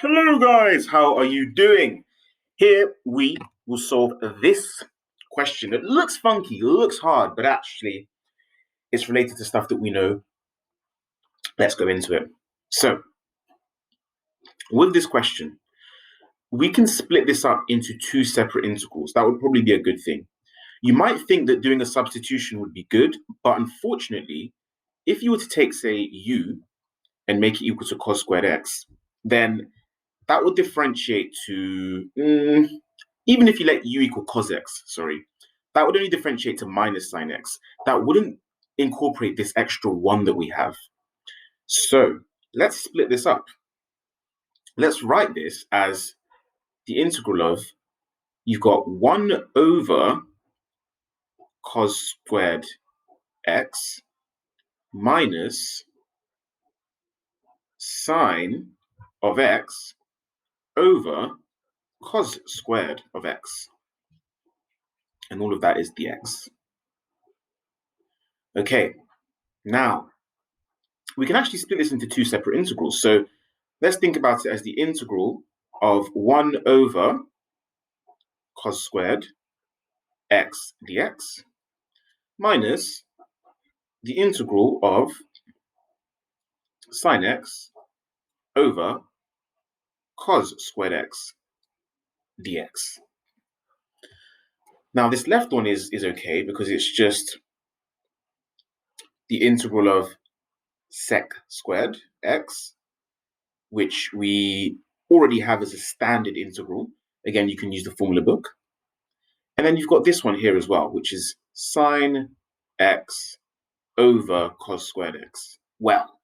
Hello guys, how are you doing? Here we will solve this question. It looks funky, it looks hard, but actually it's related to stuff that we know. Let's go into it. So, with this question, we can split this up into two separate integrals. That would probably be a good thing. You might think that doing a substitution would be good, but unfortunately, if you were to take, say, u and make it equal to cos squared x, then that would differentiate to even if you let u equal cos x, sorry, that would only differentiate to minus sine x. That wouldn't incorporate this extra one that we have. So let's split this up. Let's write this as the integral of, you've got 1 over cos squared x minus sine of x over cos squared of x. And all of that is dx. Okay, now we can actually split this into two separate integrals. So let's think about it as the integral of 1 over cos squared x dx minus the integral of sine x over cos squared x dx. Now this left one is okay because it's just the integral of sec squared x, which we already have as a standard integral. Again, you can use the formula book. And then you've got this one here as well, which is sine x over cos squared x. Well.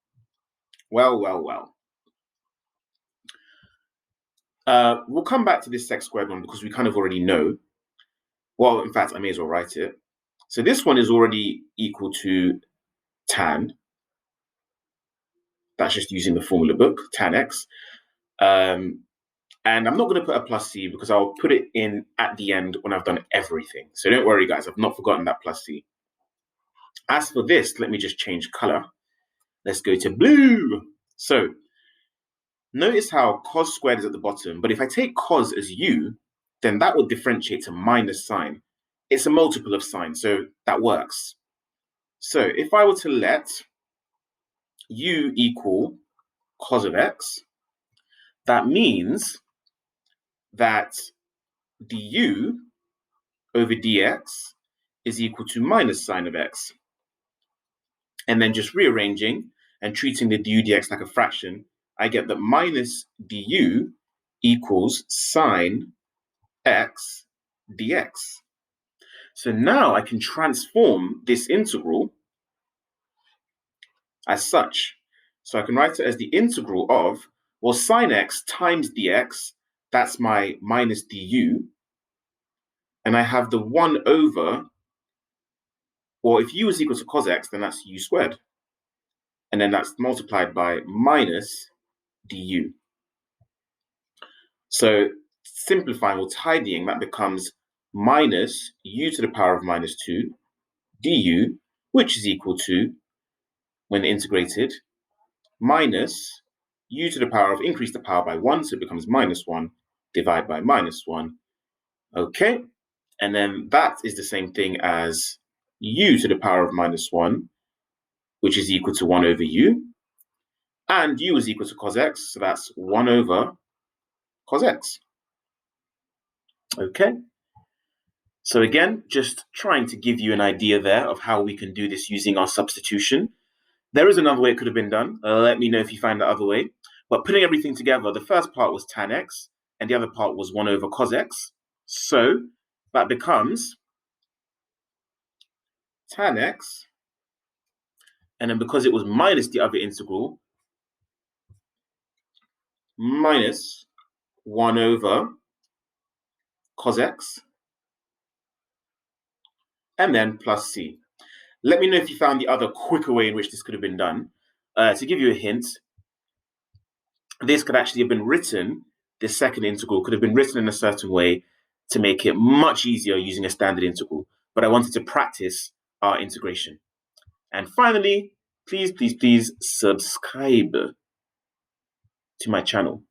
We'll come back to this sec squared one because we kind of already know. Well, in fact, I may as well write it. So this one is already equal to tan. That's just using the formula book, tan x. And I'm not going to put a plus c because I'll put it in at the end when I've done everything. So don't worry, guys. I've not forgotten that plus c. As for this, let me just change color. Let's go to blue. So notice how cos squared is at the bottom, but if I take cos as u, then that would differentiate to minus sine. It's a multiple of sine, so that works. So if I were to let u equal cos of x, that means that du over dx is equal to minus sine of x. And then just rearranging and treating the du dx like a fraction, I get that minus du equals sine x dx. So now I can transform this integral as such. So I can write it as the integral of, well, sine x times dx, that's my minus du. And I have the 1 over, or if u is equal to cos x, then that's u squared. And then that's multiplied by minus du. So simplifying or tidying, that becomes minus u to the power of minus 2 du, which is equal to, when integrated, minus u to the power of, increase the power by 1, so it becomes minus 1, divide by minus 1. Okay, and then that is the same thing as u to the power of minus 1, which is equal to 1 over u. And u is equal to cos x, so that's 1 over cos x. Okay. So again, just trying to give you an idea there of how we can do this using our substitution. There is another way it could have been done. Let me know if you find the other way. But putting everything together, the first part was tan x, and the other part was 1 over cos x. So that becomes tan x, and then because it was minus the other integral, minus 1 over cos x, and then plus c. Let me know if you found the other quicker way in which this could have been done. To give you a hint, this could actually have been written, this second integral could have been written in a certain way to make it much easier using a standard integral. But I wanted to practice our integration. And finally, please subscribe to my channel.